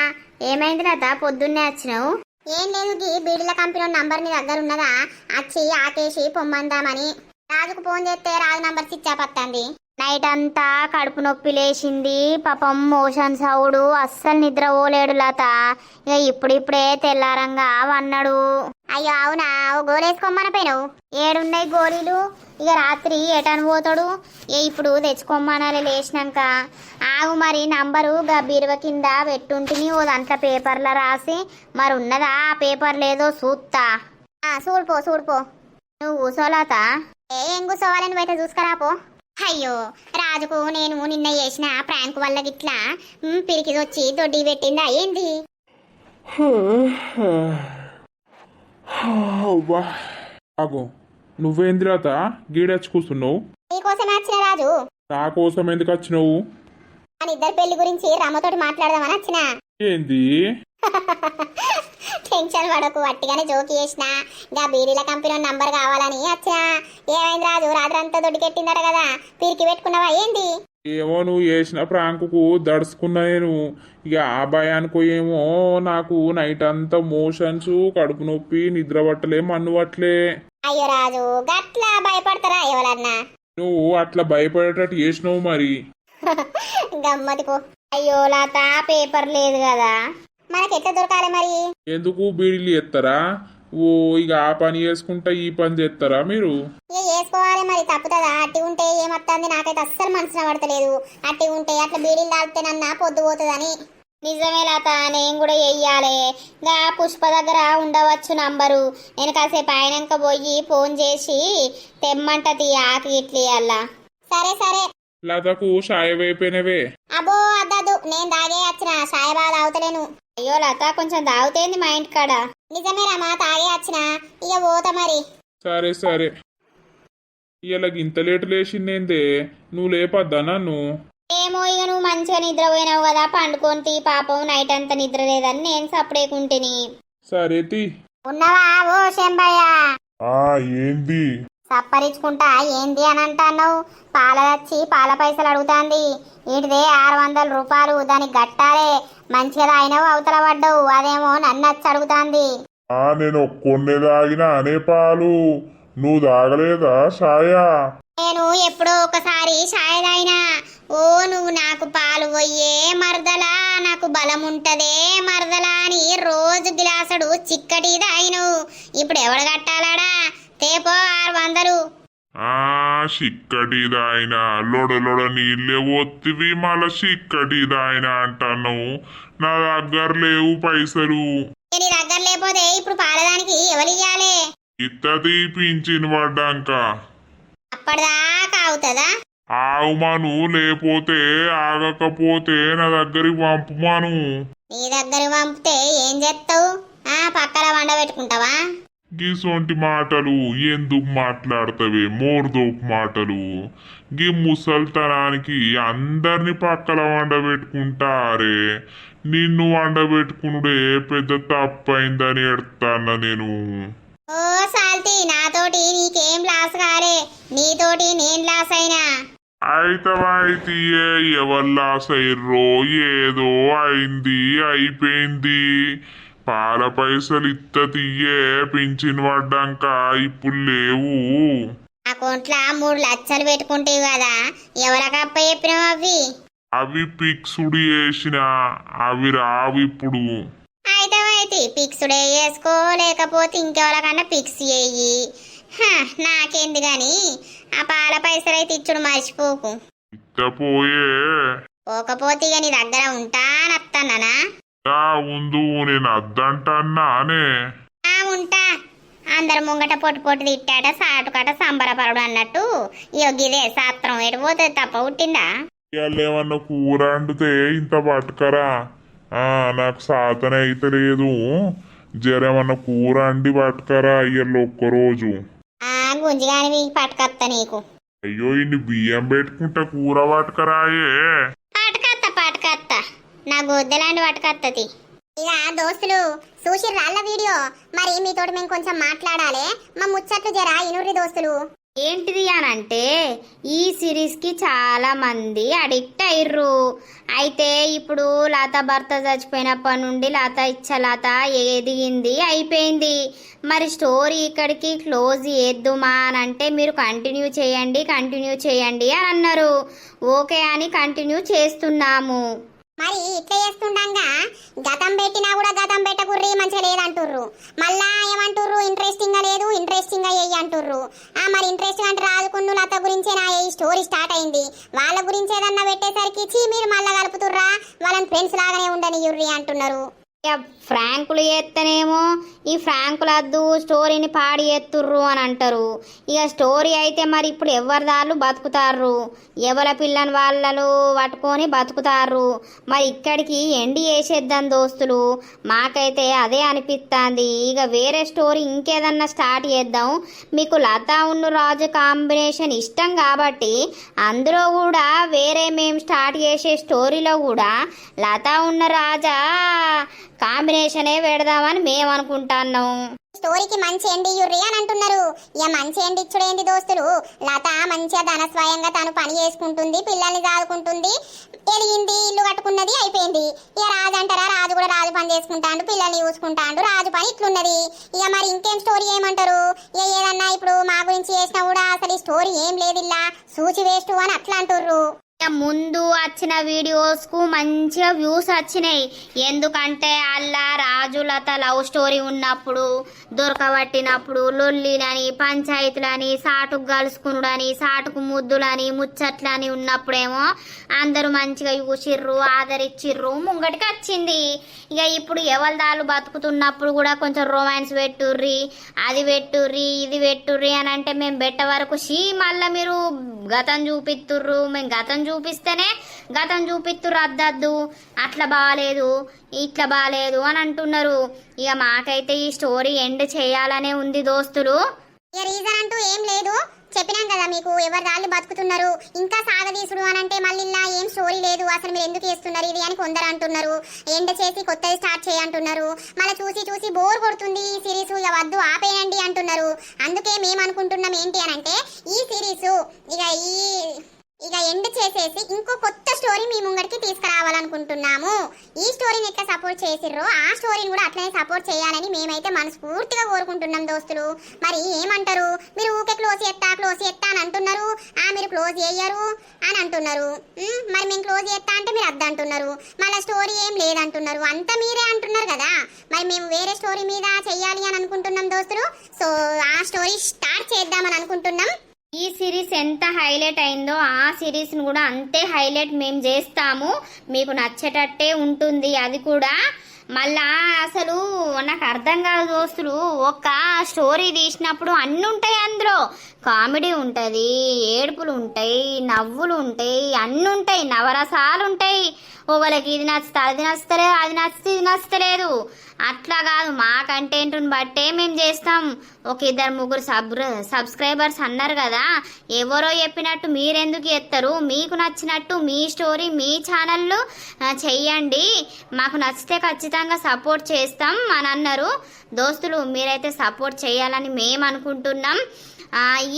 C: ఏమైంది లత, పొద్దున్నే వచ్చినావు?
A: ఏం లేదు, గీ బీడీల కంపెనీ నంబర్ నీ దగ్గర ఉన్నదా, వచ్చి ఆకేసి పొమ్మందామని. రాజుకు ఫోన్ చేస్తే రాజు నంబర్ స్విచ్ ఆఫ్ వస్తుంది.
C: నైట్ అంతా కడుపు నొప్పి లేచింది. పాపం మోషన్ సౌడు అస్సలు నిద్ర పోలేడు లత. ఇక ఇప్పుడిప్పుడే తెల్లారంగా వన్నాడు.
A: అయ్యో అవునా, ఓ గోలేసుకోమని పోయినావు.
C: ఏడున్నాయి గోళీలు? ఇక రాత్రి ఎటను పోతాడు? ఇప్పుడు తెచ్చుకోమ్మనాలి లేచినాక. ఆగు మరి నంబరు గా బీరువ కింద పెట్టుంటిని, ఓదంతా పేపర్లో రాసి. మరి ఉన్నదా ఆ పేపర్ లేదో చూస్తా.
A: చూడిపో.
C: నువ్వు కూసోలత?
A: ఏం కూర్చోవాలని బయట చూసుకురాపో. అయ్యో రాజుకు నేను నిన్న చేసిన ప్రాంక్ వల్ల గిట్లా పిరికిదొచ్చి దొడ్డి పెట్టిందా ఏంది?
D: అగో నువ్వేంది రాత గీడచ్చి కూర్చున్నావు?
A: నీకోసమే వచ్చిన రాజు.
D: నా కోసం ఎందుకు వచ్చినావు?
A: మన ఇద్దరు పెళ్లి గురించి రామతోటి మాట్లాడదామని వచ్చిన.
D: ఏంది?
A: టెన్షన్ పడకు, అట్టిగానే జోకి చేసిన. గా బీడీల కంపెనీ నంబర్ కావాలని వచ్చిన. ఏమైంది రాజు, రాత్రంతా దొడ్డికెట్టిందట కదా, పిరికి పెట్టుకున్నావా ఏంది?
D: ఏమో నువ్వు చేసిన ప్రాంకుకు దడుచుకున్నా నేను. ఇక ఆ భయానికో ఏమో నాకు నైట్ అంతా మోషన్స్, కడుపు నొప్పి, నిద్ర పట్టలే, మన్ను పట్టలే.
A: అయ్యో రాజు, గట్లా భయపడతారా ఎవరన్నా?
D: నువ్వు అట్లా భయపడేటట్టు చేసినావు మరి.
A: గమ్మతికో.
C: అయ్యో లత, పేపర్ లేదు కదా,
A: మనకెట్లా దొరకాలి మరి?
D: ఎందుకు బీడీలు ఎత్తారా? ఓ ఇక ఆ పని చేసుకుంటా ఈ పని చేస్తారా మీరు?
A: ఇక వేసుకోవాలి మరి, తప్పుతుందా? అట్టి ఉంటే ఏమత్తంది, నాకైతే అస్సలు మనసున పడతలేదు. అట్టి ఉంటే అట్లా బీడీలు తాగితేనన్నా పొద్దు పోతుందని.
C: నిజమే లత, నేను కూడా వెయ్యాలి. గా పుష్ప దగ్గర ఉండవచ్చు నంబరు. నేను కాసేపు అయినాక పోయి ఫోన్ చేసి తెమ్మంటది ఆకి ఇట్లీ అల్లా.
A: సరే.
D: లతకు షాయ అయిపోయినవే.
A: అబ్బో అద్దదు, నేను తాగే వచ్చిన, సాయ బాగా తాగుతలేను.
C: అయ్యో లత, కొంచెం తాగుతేంది మా ఇంటికాడ.
A: నిజమే రమా, తాగే వచ్చిన, ఇక పోతా మరి.
D: సరే ఇలా ఇంత లేటు లేచిందేందే? నువ్వు లేపద్దా నన్ను?
C: ఏమో, ఇక నువ్వు మంచిగా నిద్రపోయినావు కదా, పండుకొని పాపం నైట్ అంతా నిద్ర లేదని నేను సప్పుడేకుంటుని.
D: సరే తి.
A: ఉన్నవా ఓ శంబయ్య?
B: ఏంది?
A: సప్పరించుకుంటా ఏంది అని అంటున్నావు? పాల వచ్చి పాల పైసలు అడుగుతాంది. ఇటుదే 600 రూపాయలు, దానికి గట్టాలే. మంచిగా అయినవు, అవతల పడ్డావు, అదేమో నన్ను వచ్చి అడుగుతాంది.
B: నేను ఒక్కొన్నే తాగిన అనే పాలు. నువ్వు తాగలేదా ఛాయా?
A: నేను ఎప్పుడో ఒకసారి చాయ్ తాగినా. ఓ నువ్వు నాకు పాలు పోయే మరదలా, నాకు బలం ఉంటదే మరదలా అని రోజు గిలాసుడు చిక్కటి తాగిను. ఇప్పుడు ఎవడు కట్టాలాడా? తేపో 600.
B: చిక్కటిదాయన లొడలొడ నీళ్ళే ఒత్తివి మళ్ళా చిక్కటిదాయన అంటాను. నా దగ్గర లేవు పైసలు.
A: నీ దగ్గర లేకపోతే ఇప్పుడు పాలదానికి ఎవరియ్యాలే?
B: ఇత్తది పింఛన్ పడ్డాక
A: అప్పటిదాకా అవుతుందా?
B: ఆవుమాను, లేపోతే ఆగకపోతే నా దగ్గరికి పంపుమాను.
A: నీ దగ్గర పంపితే ఏం చేస్తావు? పక్కన వండ పెట్టుకుంటావా?
B: గిసొంటి మాటలు ఎందుకు మాట్లాడతావే మోర్దోపు మాటలు? గీ ముసల్తనానికి అందరిని పక్కల వండబెట్టుకుంటారే. నిన్ను వండబెట్టుకునుడే పెద్ద తప్పైందని ఎడతాను నేను.
A: ఓ సాల్తి, నాతోటి నీకేం లాస్ కాలే, నీతోటి నేను లాస్ అయినా.
B: అయితే ఎవరు లాస్ అయ్యర్రో ఏదో అయింది, అయిపోయింది. పాల పైసలు ఇత్త తీయే పింఛన్ పడ్డాక ఇప్పుడు లేవు.
A: అకౌంట్లో 3 లక్షలు పెట్టుకుంటేవి కదా, ఎవరికప్ప చెప్పినావు అవి?
B: అవి ఫిక్స్డ్ చేసిన, అవి రావు ఇప్పుడు.
A: అయితే ఫిక్స్డే చేసుకో, లేకపోతే ఇంకెవరికన్నా ఫిక్స్ చెయ్యి. నాకేంది గాని ఆ పాల పైసలు అయితే ఇచ్చుడు మర్చిపోకు.
B: ఇత్తపోయే
A: పోకపోతే ఇక నీ దగ్గర ఉంటానత్తన్నానా?
B: ఉందు, నేను అద్దంటానే.
A: ఉంటా. అందరు ముంగట పొట్టు తిట్టాట, సాటుకట సంబరపరడు అన్నట్టు గిదే శాస్త్రం ఎడిపోతుంది తప్ప ఉట్టిందా?
B: ఏమన్నా కూర వండితే ఇంత పట్టుకరా, నాకు సాతన అయితే లేదు. జరేమన్నా కూర వండి పట్టుకరా ఇయ్యాల ఒక్కరోజు.
A: గుంజిగానివి పట్టుకత్తా నీకు.
B: అయ్యో, ఇన్ని బియ్యం పెట్టుకుంటా కూర పట్టుకరాయే.
A: పట్టుకత్తా నా గొద్దెలాంటి పట్టుకత్తది. ఇక దోస్తులు చూసి రాళ్ళ వీడియో, మరి మీతోటి మేము కొంచెం మాట్లాడాలి. మా ముచ్చట్లు జరా ఇనుర్రి దోస్తులు.
C: ఏంటిది అనంటే ఈ సిరీస్కి చాలా మంది అడిక్ట్ అయ్యారు. అయితే ఇప్పుడు లత భర్త చచ్చిపోయినప్పటి నుండి లత లత ఎదిగింది, అయిపోయింది. మరి స్టోరీ ఇక్కడికి క్లోజ్ చేద్దుమా అని అంటే మీరు కంటిన్యూ చేయండి అని అన్నారు. ఓకే అని కంటిన్యూ చేస్తున్నాము.
A: మరి ఇట్లా చేస్తుండగా గతం పెట్టినా కూడా గతం పెట్టకుర్రి మంచిగా లేదంటుర్రు. మళ్ళా ఏమంటుర్రు? ఇంట్రెస్టింగ్ గా లేదు, ఇంట్రెస్టింగ్ గా చెయ్యి అంటుర్రు. మరి ఇంట్రెస్టింగ్ అంటే రాజుకున్ను లత గురించే నా ఈ స్టోరీ స్టార్ట్ అయింది. వాళ్ళ గురించి ఏదన్నా పెట్టేసరికి మీరు మళ్ళా కలుపుతుర్రా, వాళ్ళని ఫ్రెండ్స్ లాగానే ఉండనియుర్రి అంటున్నారు.
C: ఇక ఫ్రాంకులు చేస్తేనేమో ఈ ఫ్రాంకులు వద్దు, స్టోరీని పాడి ఎత్తుర్రు అని అంటారు. ఇక స్టోరీ అయితే మరి ఇప్పుడు ఎవరి దాళ్ళు బతుకుతారు, ఎవరి పిల్లని వాళ్ళను పట్టుకొని బతుకుతారు. మరి ఇక్కడికి ఎండి చేసేద్దాం దోస్తులు, మాకైతే అదే అనిపిస్తుంది. ఇక వేరే స్టోరీ ఇంకేదన్నా స్టార్ట్ చేద్దాం. మీకు లతా ఉన్ను రాజు కాంబినేషన్ ఇష్టం కాబట్టి అందులో కూడా వేరే మేము స్టార్ట్ చేసే స్టోరీలో కూడా లతా ఉన్న రాజా కాంబినేషనే పెడదామని మేము అనుకుంటున్నాం.
A: స్టోరీకి మంచి ఎండి ఇయ్యుర్రి అని అంటున్నారు. ఇక మంచి ఎండి ఇచ్చుడేంది దోస్తులు? లత మంచిగా ధనస్వయంగా తను పని చేసుకుంటుంది, పిల్లల్ని చదువుకుంటుంది, ఎదిగింది, ఇల్లు కట్టుకున్నది, అయిపోయింది. ఇక రాజు అంటారా? రాజు కూడా రాజు పని చేసుకుంటాడు, పిల్లల్ని చూసుకుంటాడు, రాజు పని ఇట్లున్నది. ఇక మరి ఇంకేం స్టోరీ ఏమంటారు? ఏదన్నా ఇప్పుడు మా గురించి చేసినా కూడా అసలు ఈ స్టోరీ ఏం లేదు, ఇలా సూచి వేస్ట్ అని అట్లా అంటుర్రు.
C: ముందు వచ్చిన వీడియోస్కు మంచిగా వ్యూస్ వచ్చినాయి. ఎందుకంటే అలా రాజులత లవ్ స్టోరీ ఉన్నప్పుడు, దొరకబట్టినప్పుడు లొల్లిలని, పంచాయతీలని, సాటుకు గలుసుకునుడని, సాటుకు ముద్దులని, ముచ్చట్లని ఉన్నప్పుడేమో అందరూ మంచిగా చూసిర్రు, ఆదరించిర్రు, ముంగటికి వచ్చింది. ఇక ఇప్పుడు ఎవరి దాళ్ళు బతుకుతున్నప్పుడు కూడా కొంచెం రొమాన్స్ పెట్టుర్రి, అది పెట్టుర్రి, ఇది పెట్టుర్రి అని అంటే మేము పెట్ట వరకు మళ్ళీ మీరు గతం చూపిస్తుర్రు, మేము గతం చూపిస్తేనే గతం చూపిస్తుర్రు, అద్దద్దు అట్లా బాగాలేదు, ఇట్లా బాగాలేదు అని అంటున్నారు. ఇక మాకైతే ఈ స్టోరీ ఎండ్ చేయాలనే ఉంది దోస్తులు.
A: ఇక రీజన్ అంటూ ఏం లేదు, చెప్పినాం కదా మీకు. ఎవరి దాళ్ళు బతుకుతున్నారు, ఇంకా సాగదీసుడు అని అంటే మళ్ళీ ఇలా ఏం స్టోరీ లేదు, అసలు మీరు ఎందుకు చేస్తున్నారు ఇది అని కొందరు అంటున్నారు. ఎండ్ చేసి కొత్తది స్టార్ట్ చేయంటున్నారు. మళ్ళీ చూసి బోర్ కొడుతుంది ఈ సిరీస్, ఇక వద్దు ఆపేయండి అంటున్నారు. అందుకే మేము అనుకుంటున్నాం ఏంటి అని అంటే ఈ సిరీస్ ఇక ఈ ఇక ఎండ్ చేసేసి ఇంకో కొత్త స్టోరీ మీ ముంగడికి తీసుకురావాలనుకుంటున్నాము. ఈ స్టోరీని ఎట్లా సపోర్ట్ చేసిర్రో ఆ స్టోరీని కూడా అట్లనే సపోర్ట్ చేయాలని మేమైతే మనస్ఫూర్తిగా కోరుకుంటున్నాం దోస్తులు. మరి ఏమంటారు? మీరు ఊకే క్లోజ్ చేస్తా అని అంటున్నారు, మీరు క్లోజ్ చేయరు అని అంటున్నారు. మరి మేము క్లోజ్ చేస్తా అంటే మీరు అద్దంటున్నారు, మళ్ళీ స్టోరీ ఏం లేదంటున్నారు, అంతా మీరే అంటున్నారు కదా. మరి మేము వేరే స్టోరీ మీద చెయ్యాలి అని అనుకుంటున్నాం దోస్తులు. సో ఆ స్టోరీ స్టార్ట్ చేద్దామని అనుకుంటున్నాం.
C: ఈ సిరీస్ ఎంత హైలైట్ అయిందో ఆ సిరీస్ని కూడా అంతే హైలైట్ మేము చేస్తాము. మీకు నచ్చేటట్టే ఉంటుంది అది కూడా. మళ్ళా అసలు నాకు అర్థం కాదు దోస్తులు, ఒక స్టోరీ తీసినప్పుడు అన్నీ ఉంటాయి అందులో. కామెడీ ఉంటుంది, ఏడుపులు ఉంటాయి, నవ్వులు ఉంటాయి, అన్నీ ఉంటాయి, నవరసాలు ఉంటాయి. ఒకళ్ళకి ఇది నచ్చుతా అది నచ్చలేదు, అది నచ్చితే ఇది నచ్చలేదు. అట్లా కాదు, మా కంటెంట్ని బట్టే మేము చేస్తాం. ఒక 2-3 సబ్స్క్రైబర్స్ అన్నారు కదా, ఎవరో చెప్పినట్టు మీరెందుకు చేస్తారు? మీకు నచ్చినట్టు మీ స్టోరీ మీ ఛానల్లో చెయ్యండి, మాకు నచ్చితే ఖచ్చితంగా సపోర్ట్ చేస్తాం అని అన్నారు. దోస్తులు మీరైతే సపోర్ట్ చేయాలని మేము అనుకుంటున్నాం.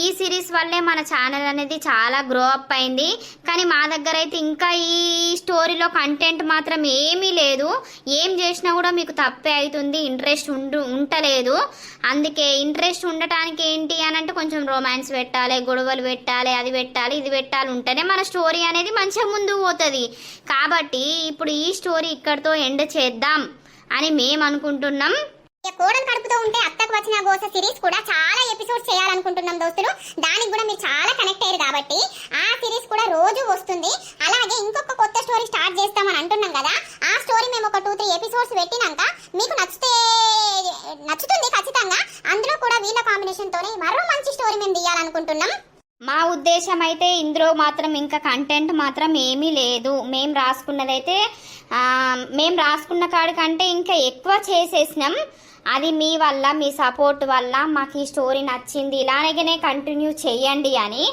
C: ఈ సిరీస్ వల్లే మన ఛానల్ అనేది చాలా గ్రో అప్ అయింది. కానీ మా దగ్గర అయితే ఇంకా ఈ స్టోరీలో కంటెంట్ మాత్రం ఏమీ లేదు. ఏం చేసినా కూడా మీకు తప్పే అవుతుంది, ఇంట్రెస్ట్ ఉండలేదు. అందుకే ఇంట్రెస్ట్ ఉండటానికి ఏంటి అని అంటే కొంచెం రొమాన్స్ పెట్టాలి, గొడవలు పెట్టాలి, అది పెట్టాలి, ఇది పెట్టాలి, ఉంటేనే మన స్టోరీ అనేది మంచిగా ముందుకు పోతుంది. కాబట్టి ఇప్పుడు ఈ స్టోరీ ఇక్కడితో ఎండ్ చేద్దాం అని మేము అనుకుంటున్నాం.
A: కోడలు కడుపుతో ఉంటే అత్తకు వచ్చిన గోస సిరీస్ కూడా చాలా ఎపిసోడ్స్ చేయాలనుకుంటున్నాం దోస్తులు. దానికి కూడా మీరు చాలా కనెక్ట్ అయ్యారు కాబట్టి ఆ సిరీస్ కూడా రోజు వస్తుంది. అలాగే ఇంకొక కొత్త స్టోరీ స్టార్ట్ చేస్తామని అంటున్నాం కదా, ఆ స్టోరీ మేము ఒక 2-3 ఎపిసోడ్స్ పెట్టినాక మీకు నచ్చుతుంది ఖచ్చితంగా. అందులో కూడా వీళ్ళ కాంబినేషన్ తోనే మరో మంచి స్టోరీ మేము తీయాలనుకుంటున్నాం.
C: మా ఉద్దేశం అయితే ఇందులో మాత్రం ఇంకా కంటెంట్ మాత్రం ఏమీ లేదు. మేము రాసుకున్న కాడికంటే ఇంకా ఎక్కువ చేసేసినాం. అది మీ వల్ల, మీ సపోర్ట్ వల్ల మాకు ఈ స్టోరీ నచ్చింది, ఇలాగే కంటిన్యూ చేయండి అని.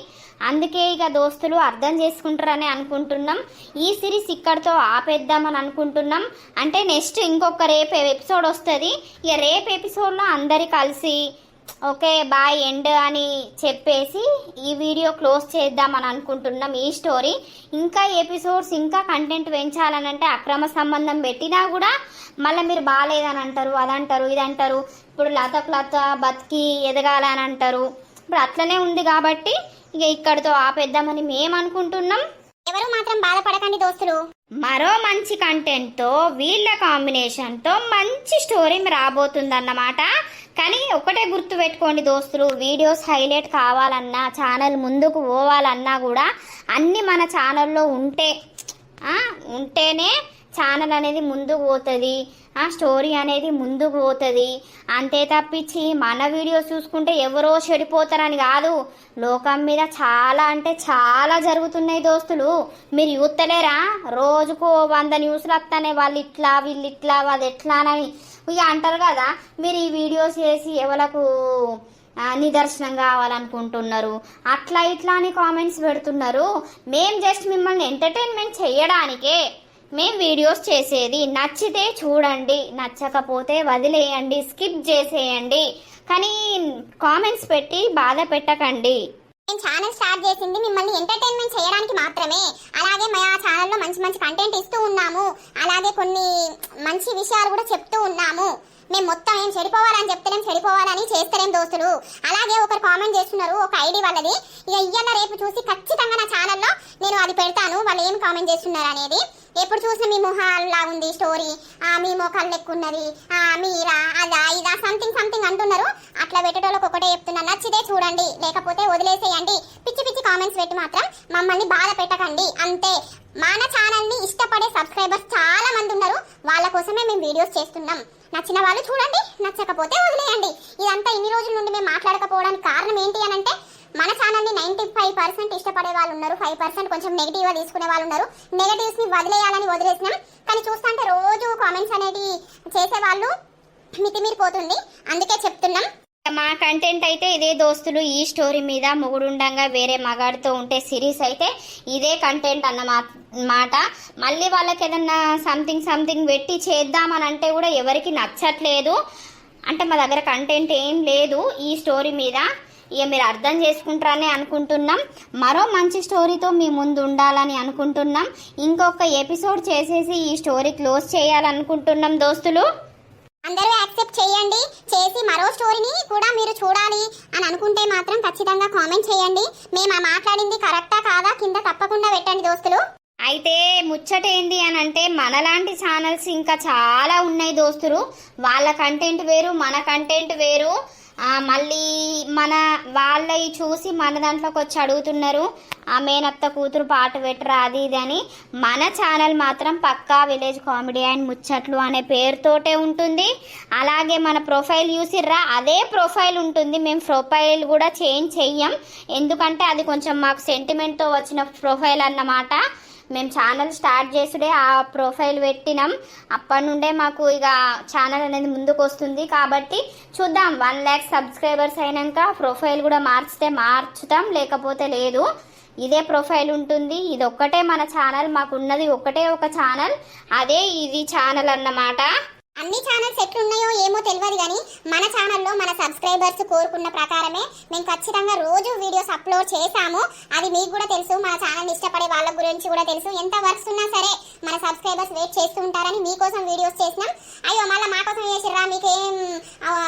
C: అందుకే ఇక దోస్తులు అర్థం చేసుకుంటారని అనుకుంటున్నాం. ఈ సిరీస్ ఇక్కడితో ఆపేద్దామని అనుకుంటున్నాం. అంటే నెక్స్ట్ ఇంకొక రేపు ఎపిసోడ్ వస్తుంది. ఇక రేపు ఎపిసోడ్లో అందరి కలిసి ఓకే బాయ్ ఎండ్ అని చెప్పేసి ఈ వీడియో క్లోజ్ చేద్దామని అనుకుంటున్నాం. ఈ స్టోరీ ఇంకా ఎపిసోడ్స్ ఇంకా కంటెంట్ పెంచాలని అంటే అక్రమ సంబంధం పెట్టినా కూడా మళ్ళీ మీరు బాగాలేదని అంటారు, అదంటారు, ఇదంటారు. ఇప్పుడు లత బతికి ఎదగాలని అంటారు. ఇప్పుడు అట్లనే ఉంది కాబట్టి ఇక ఇక్కడితో ఆపేద్దామని మేము అనుకుంటున్నాం.
A: ఎవరు మాత్రం బాధపడకండి దోస్తులు,
C: మరో మంచి కంటెంట్తో వీళ్ళ కాంబినేషన్తో మంచి స్టోరీ రాబోతుందన్నమాట. కానీ ఒకటే గుర్తు పెట్టుకోండి దోస్తులు, వీడియోస్ హైలైట్ కావాలన్నా, ఛానల్ ముందుకు పోవాలన్నా కూడా అన్నీ మన ఛానల్లో ఉంటేనే ఛానల్ అనేది ముందుకు పోతుంది, ఆ స్టోరీ అనేది ముందుకు పోతుంది. అంతే తప్పించి మన వీడియోస్ చూసుకుంటే ఎవరో చెడిపోతారని కాదు. లోకం మీద చాలా అంటే చాలా జరుగుతున్నాయి దోస్తులు. మీరు చూస్తలేరా? రోజుకు 100 న్యూస్లు వస్తానే వాళ్ళు ఇట్లా వీళ్ళు ఇట్లా వాళ్ళు ఎట్లా అని ఇక అంటారు కదా. మీరు ఈ వీడియోస్ చేసి ఎవరికి నిదర్శనం కావాలనుకుంటున్నారు, అట్లా ఇట్లా అని కామెంట్స్ పెడుతున్నారు. మేము జస్ట్ మిమ్మల్ని ఎంటర్టైన్మెంట్ చేయడానికే మేము వీడియోస్ చేసేది. నచ్చితే చూడండి, నచ్చకపోతే వదిలేయండి, స్కిప్ చేసేయండి. కానీ కామెంట్స్ పెట్టి బాధ పెట్టకండి.
A: మేము ఛానల్ స్టార్ట్ చేసింది మిమ్మల్ని ఎంటర్టైన్మెంట్ చేయడానికి మాత్రమే. అలాగే మా ఛానల్లో మంచి మంచి కంటెంట్ ఇస్తూ ఉన్నాము, అలాగే కొన్ని మంచి విషయాలు కూడా చెప్తూ ఉన్నాము. మేము మొత్తం ఏం చెడిపోవాలని చెప్తలేం, చెడిపోవాలని చేస్తలేం దోస్తులు. అలాగే ఒకరు కామెంట్ చేస్తున్నారు, ఒక ఐడి వాళ్ళది. ఇక ఇయ్యాల రేపు చూసి ఖచ్చితంగా నా ఛానల్లో నేను అది పెడతాను, వాళ్ళు ఏం కామెంట్ చేస్తున్నారు అనేది. ఎప్పుడు చూసినా మీ మొహాల్లా ఉంది స్టోరీ, మీ మొఖాలు లెక్కున్నది, మీరా అదా ఇదా సంథింగ్ అంటున్నారు. అట్లా పెట్టేటోళ్ళకి ఒకటే చెప్తున్నా, నచ్చితే చూడండి, లేకపోతే వదిలేసేయండి. పిచ్చి పిచ్చి కామెంట్స్ పెట్టి మాత్రం మమ్మల్ని బాధ పెట్టకండి అంతే. మన ఛానల్ని ఇష్టపడే సబ్స్క్రైబర్స్ చాలా మంది ఉన్నారు, వాళ్ళ కోసమే మేము వీడియోస్ చేస్తున్నాం. నచ్చిన వాళ్ళు చూడండి, నచ్చకపోతే వదిలేయండి. ఇదంతా ఇన్ని రోజుల నుండి మేము మాట్లాడకపోవడానికి కారణం ఏంటి అని అంటే, మన ఛానల్ని 95% ఇష్టపడే వాళ్ళు ఉన్నారు, 5% కొంచెం నెగిటివ్గా తీసుకునే వాళ్ళు ఉన్నారు. నెగిటివ్స్ని వదిలేయాలని వదిలేసినాం. కానీ చూస్తుంటే రోజు కామెంట్స్ అనేది చేసేవాళ్ళు మితిమీరిపోతుంది, అందుకే చెప్తున్నాం.
C: మా కంటెంట్ అయితే ఇదే దోస్తులు. ఈ స్టోరీ మీద మొగుడుండంగా వేరే మగాడితో ఉంటే సిరీస్ అయితే ఇదే కంటెంట్ అన్నమాట. మళ్ళీ వాళ్ళకి ఏదన్నా సంథింగ్ పెట్టి చేద్దామని అంటే కూడా ఎవరికి నచ్చట్లేదు. అంటే మా దగ్గర కంటెంట్ ఏం లేదు ఈ స్టోరీ మీద. ఇక మీరు అర్థం చేసుకుంటారని అనుకుంటున్నాం. మరో మంచి స్టోరీతో మీ ముందు ఉండాలని అనుకుంటున్నాం. ఇంకొక ఎపిసోడ్ చేసేసి ఈ స్టోరీ క్లోజ్ చేయాలనుకుంటున్నాం దోస్తులు.
A: అందరూ యాక్సెప్ట్ చేయండి. చేసి మరో స్టోరీని కూడా మీరు చూడాలి అని అనుకుంటే మాత్రం ఖచ్చితంగా కామెంట్ చేయండి. మేము మాట్లాడింది కరెక్టా కాదా కింద తప్పకుండా పెట్టండి దోస్తులు.
C: అయితే ముచ్చట ఏంది అని అంటే మనలాంటి ఛానల్స్ ఇంకా చాలా ఉన్నాయి దోస్తులు. వాళ్ళ కంటెంట్ వేరు, మన కంటెంట్ వేరు. మళ్ళీ వాళ్ళవి చూసి మన దాంట్లోకి వచ్చి అడుగుతున్నారు ఆ మేనత్త కూతురు పాట పెట్టరా అది ఇది అని. మన ఛానల్ మాత్రం పక్కా విలేజ్ కామెడీ అండ్ ముచ్చట్లు అనే పేరుతోటే ఉంటుంది. అలాగే మన ప్రొఫైల్ చూసిర్రా, అదే ప్రొఫైల్ ఉంటుంది. మేము ప్రొఫైల్ కూడా చేంజ్ చెయ్యం, ఎందుకంటే అది కొంచెం మాకు సెంటిమెంట్తో వచ్చిన ప్రొఫైల్ అన్నమాట. మేము ఛానల్ స్టార్ట్ చేసుడే ఆ ప్రొఫైల్ పెట్టినాం. అప్పటి నుండే మాకు ఇక ఛానల్ అనేది ముందుకు వస్తుంది. కాబట్టి చూద్దాం, 1 lakh సబ్స్క్రైబర్స్ అయినాక ప్రొఫైల్ కూడా మార్చుతాం, లేకపోతే లేదు. ఇదే ప్రొఫైల్ ఉంటుంది. ఇది ఒక్కటే మన ఛానల్, మాకున్నది ఒకటే ఒక ఛానల్, అదే ఇది ఛానల్ అన్నమాట.
A: అన్ని ఛానల్స్ ఎట్లున్నాయో ఏమో తెలియదు కానీ మన ఛానల్లో మన సబ్స్క్రైబర్స్ కోరుకున్న ప్రకారమే మేము ఖచ్చితంగా రోజు వీడియోస్ అప్లోడ్ చేశాము. అది మీకు కూడా తెలుసు, మన ఛానల్ ఇష్టపడే వాళ్ళ గురించి కూడా తెలుసు. ఎంత వర్క్స్ ఉన్నా సరే మన సబ్స్క్రైబర్స్ వెయిట్ చేస్తూ ఉంటారని మీకోసం వీడియోస్ చేసినాం. అయ్యో మళ్ళీ మా కోసం చేసిర్రా, మీకేం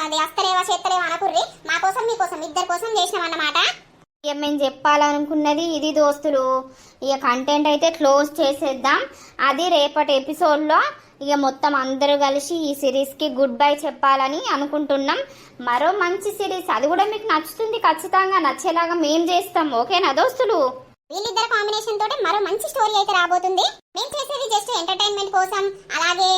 A: అది వస్తలేవా చేస్తలేవా అనకుర్రి. మా కోసం మీకోసం ఇద్దరి కోసం చేసినాం అన్నమాట.
C: ఇక మేము చెప్పాలనుకున్నది ఇది దోస్తులు. ఇక కంటెంట్ అయితే క్లోజ్ చేసేద్దాం. అది రేపటి ఎపిసోడ్లో ఇక మొత్తం అందరూ కలిసి ఈ సిరీస్కి గుడ్ బై చెప్పాలని అనుకుంటున్నాం. మరో మంచి సిరీస్, అది కూడా మీకు నచ్చుతుంది, ఖచ్చితంగా నచ్చేలాగా మేము చేస్తాం. ఓకేనా దోస్తులు?
A: వీళ్ళిద్దరు కాంబినేషన్ తోటి మరో మంచి స్టోరీ అయితే రాబోతుంది. మేము చేసేది జస్ట్ ఎంటర్టైన్మెంట్ కోసం, అలాగే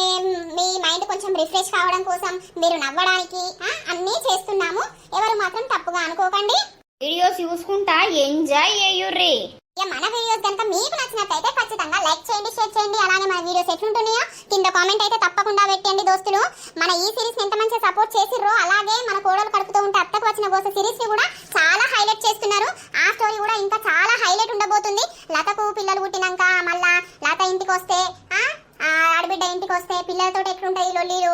A: మీ మైండ్ కొంచెం రిఫ్రెష్ కావడం కోసం, మీరు నవ్వడానికి అన్నీ చేస్తున్నాము. ఎవరు మాత్రం తప్పుగా అనుకోకండి.
C: వీడియోస్ చూసుకుంటా ఎంజాయ్ చేయుర్రి.
A: ఇక మన వీడియోస్ కనుక మీకు నచ్చినట్లయితే ఖచ్చితంగా లైక్ చేయండి, షేర్ చేయండి. అలాగే మన వీడియోస్ ఎట్లుంటున్నాయో కింద కామెంట్ అయితే తప్పకుండా పెట్టండి దోస్తులు. మన ఈ సిరీస్ ఎంత మంచిగా సపోర్ట్ చేసిర్రో, అలాగే మన కోడలు కడుపుతూ ఉంటే అత్తకు వచ్చిన గోస సిరీస్ ని కూడా చాలా హైలైట్ చేస్తున్నారు. ఆ స్టోరీ కూడా ఇంకా చాలా హైలైట్ ఉండబోతుంది. లతకు పిల్లలు పుట్టినాక మళ్ళా లత ఇంటికి వస్తే ఆడబిడ్డ ఇంటికి వస్తే పిల్లలతో ఎట్లుంటాయి లొల్లీలు,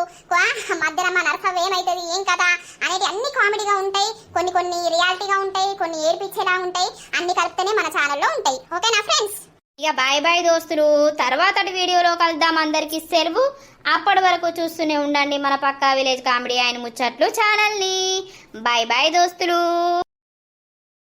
A: మధ్యలో మా నరసవ్ ఏమైతుంది, ఏం కదా అనేది అన్ని కామెడీగా ఉంటాయి. కొన్ని రియాలిటీగా ఉంటాయి, కొన్ని ఏడ్పించేలా ఉంటాయి. అన్ని కలిపితేనే మన ఛానల్లో ఉంటాయి. ఓకేనా ఫ్రెండ్స్?
C: ఇక బాయ్ బాయ్ దోస్తులు. తర్వాతటి వీడియోలో కలుద్దాం. అందరికీ సెలవు. అప్పటి వరకు చూస్తూనే ఉండండి మన పక్కా విలేజ్ కామెడీ అండ్ ముచ్చట్లు ఛానల్ని. బాయ్ బాయ్ దోస్తులు.